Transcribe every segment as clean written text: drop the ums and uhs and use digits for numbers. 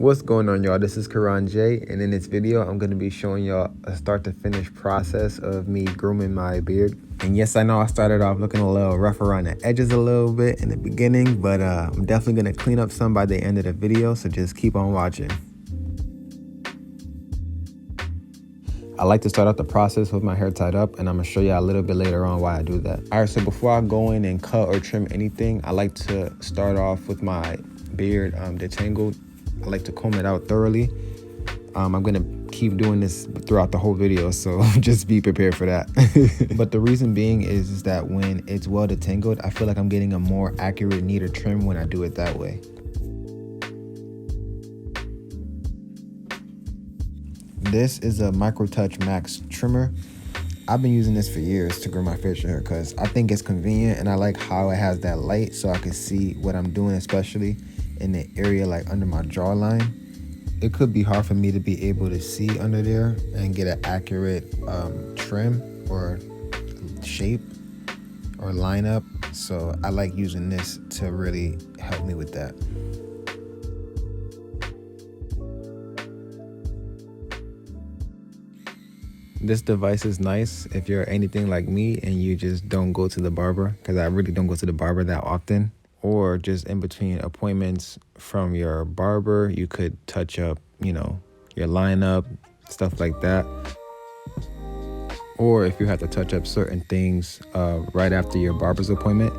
What's going on, y'all? This is Kuron J, and in this video I'm going to be showing y'all a start to finish process of me grooming my beard. And yes, I know I started off looking a little rough around the edges a little bit in the beginning, but I'm definitely going to clean up some by the end of the video, so just keep on watching. I like to start out the process with my hair tied up, and I'm going to show you a little bit later on why I do that. All right, so before I go in and cut or trim anything, I like to start off with my beard detangled. I like to comb it out thoroughly. I'm gonna keep doing this throughout the whole video, so just be prepared for that. But the reason being is that when it's well detangled, I feel like I'm getting a more accurate, neater trim when I do it that way. This is a Micro Touch Max trimmer. I've been using this for years to groom my facial hair because I think it's convenient, and I like how it has that light so I can see what I'm doing, especially in the area like under my jawline. It could be hard for me to be able to see under there and get an accurate trim or shape or lineup. So I like using this to really help me with that. This device is nice if you're anything like me and you just don't go to the barber, because I really don't go to the barber that often. Or just in between appointments from your barber, you could touch up, you know, your lineup, stuff like that. Or if you have to touch up certain things right after your barber's appointment,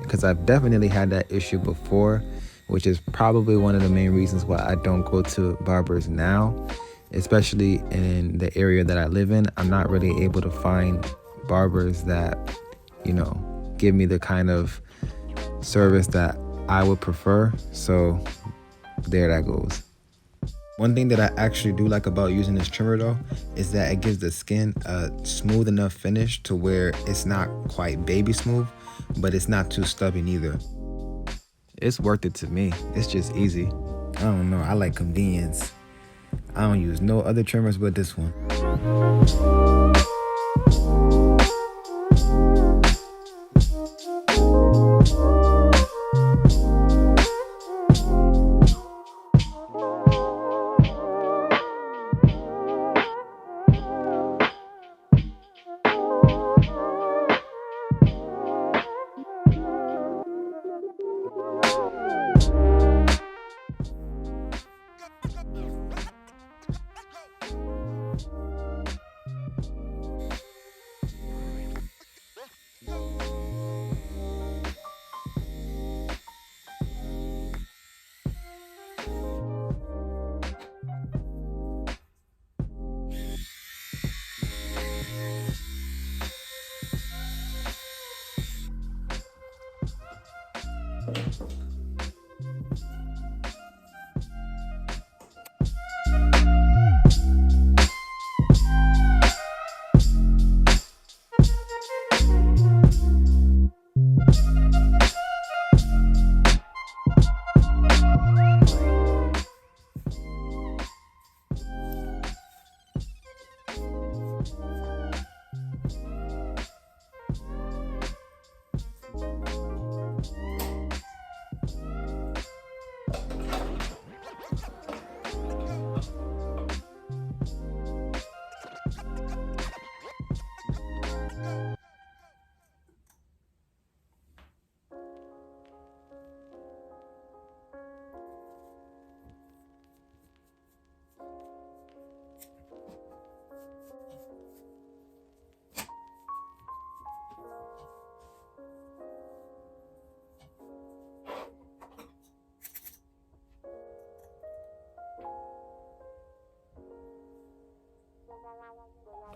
because I've definitely had that issue before, which is probably one of the main reasons why I don't go to barbers now, especially in the area that I live in. I'm not really able to find barbers that, you know, give me the kind of service that I would prefer. So there that goes. One thing that I actually do like about using this trimmer though is that it gives the skin a smooth enough finish to where it's not quite baby smooth, but it's not too stubby either. It's worth it to me. It's just easy. I don't know, I like convenience. I don't use no other trimmers but this one.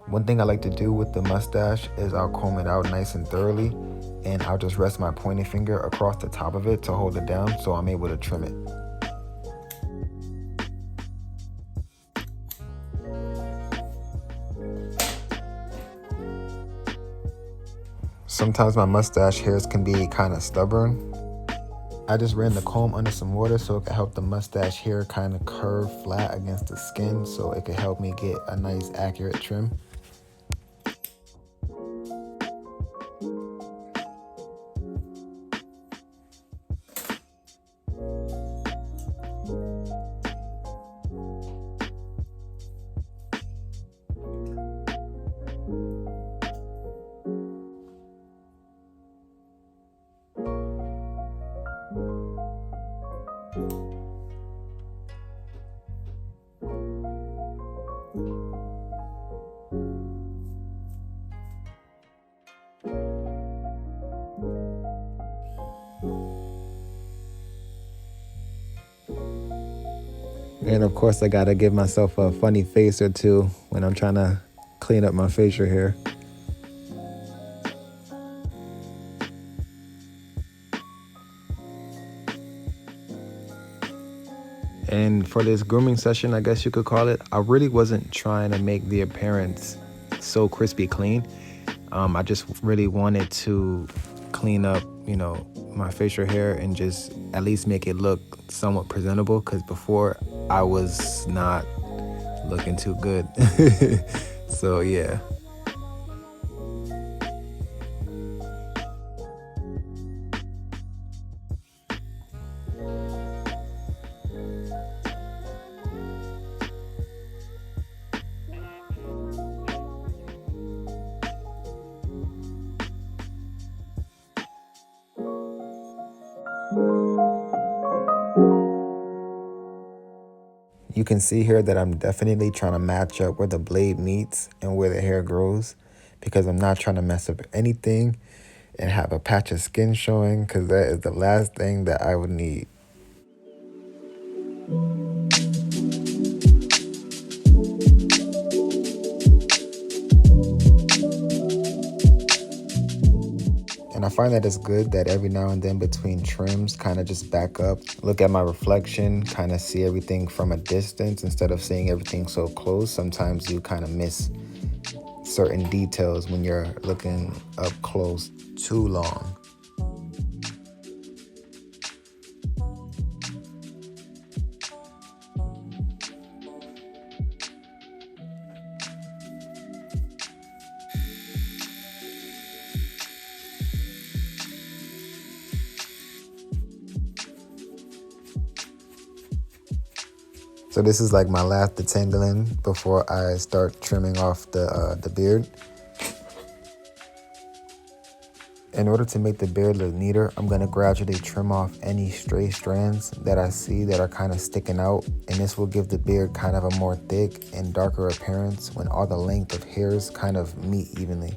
One thing I like to do with the mustache is I'll comb it out nice and thoroughly, and I'll just rest my pointing finger across the top of it to hold it down so I'm able to trim it. Sometimes my mustache hairs can be kind of stubborn. I just ran the comb under some water so it could help the mustache hair kind of curve flat against the skin, so it could help me get a nice accurate trim. And of course, I gotta give myself a funny face or two when I'm trying to clean up my facial hair. And for this grooming session, I guess you could call it, I really wasn't trying to make the appearance so crispy clean. I just really wanted to clean up, my facial hair and just at least make it look somewhat presentable, because before I was not looking too good. So yeah. You can see here that I'm definitely trying to match up where the blade meets and where the hair grows, because I'm not trying to mess up anything and have a patch of skin showing, because that is the last thing that I would need. And I find that it's good that every now and then between trims, kind of just back up, look at my reflection, kind of see everything from a distance instead of seeing everything so close. Sometimes you kind of miss certain details when you're looking up close too long. So this is like my last detangling before I start trimming off the beard. In order to make the beard look neater, I'm going to gradually trim off any stray strands that I see that are kind of sticking out, and this will give the beard kind of a more thick and darker appearance when all the length of hairs kind of meet evenly.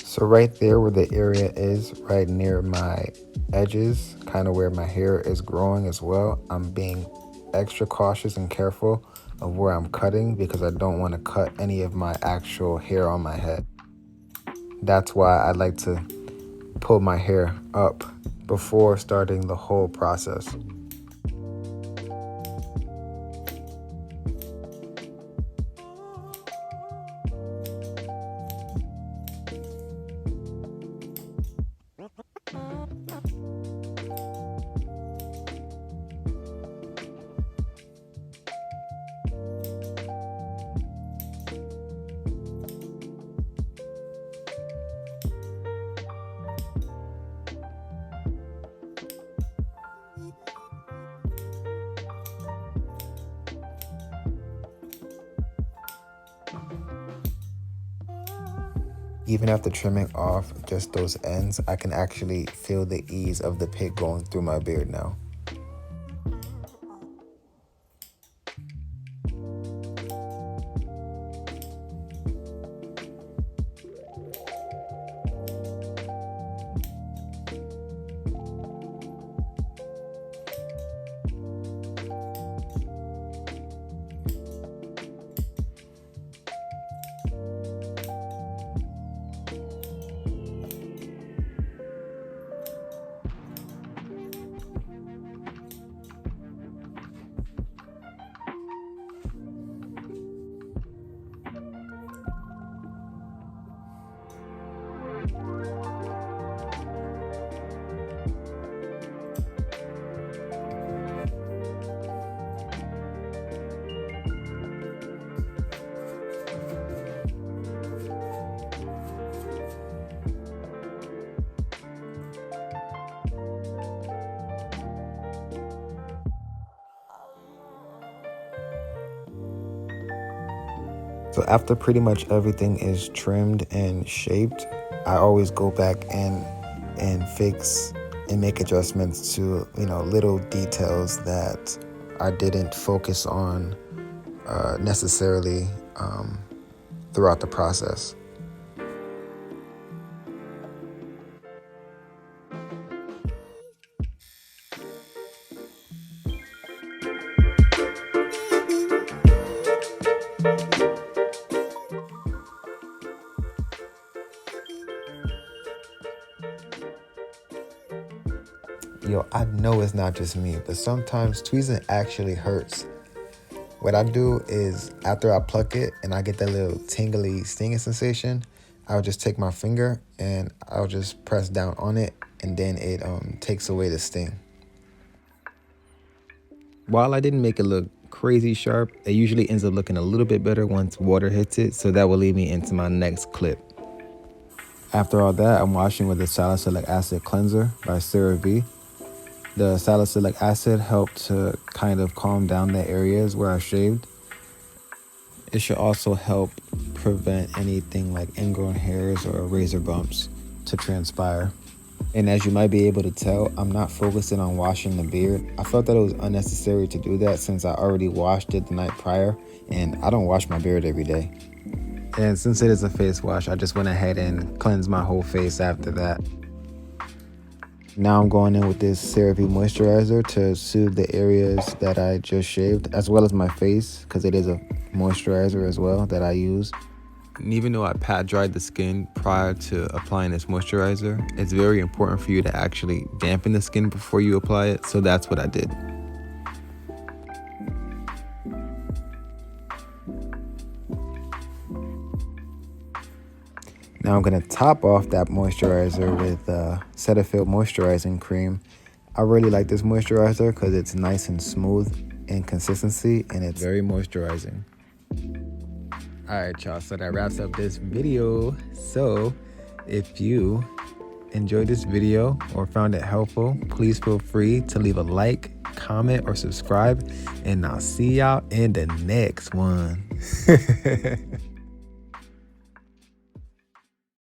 So right there where the area is, right near my edges, kind of where my hair is growing as well, I'm being extra cautious and careful of where I'm cutting, because I don't want to cut any of my actual hair on my head. That's why I like to pull my hair up before starting the whole process. Even after trimming off just those ends, I can actually feel the ease of the pick going through my beard now. So after pretty much everything is trimmed and shaped, I always go back and fix and make adjustments to, little details that I didn't focus on necessarily throughout the process. Yo, I know it's not just me, but sometimes tweezing actually hurts. What I do is after I pluck it and I get that little tingly stinging sensation, I'll just take my finger and I'll just press down on it, and then it takes away the sting. While I didn't make it look crazy sharp, it usually ends up looking a little bit better once water hits it, so that will lead me into my next clip. After all that, I'm washing with the salicylic acid cleanser by CeraVe. The salicylic acid helped to kind of calm down the areas where I shaved. It should also help prevent anything like ingrown hairs or razor bumps to transpire. And as you might be able to tell, I'm not focusing on washing the beard. I felt that it was unnecessary to do that since I already washed it the night prior, and I don't wash my beard every day. And since it is a face wash, I just went ahead and cleansed my whole face after that. Now I'm going in with this CeraVe moisturizer to soothe the areas that I just shaved, as well as my face, because it is a moisturizer as well that I use. And even though I pat dried the skin prior to applying this moisturizer, it's very important for you to actually dampen the skin before you apply it, so that's what I did. Now I'm going to top off that moisturizer with Cetaphil moisturizing cream. I really like this moisturizer because it's nice and smooth in consistency, and it's very moisturizing. Alright y'all, so that wraps up this video. So if you enjoyed this video or found it helpful, please feel free to leave a like, comment, or subscribe, and I'll see y'all in the next one.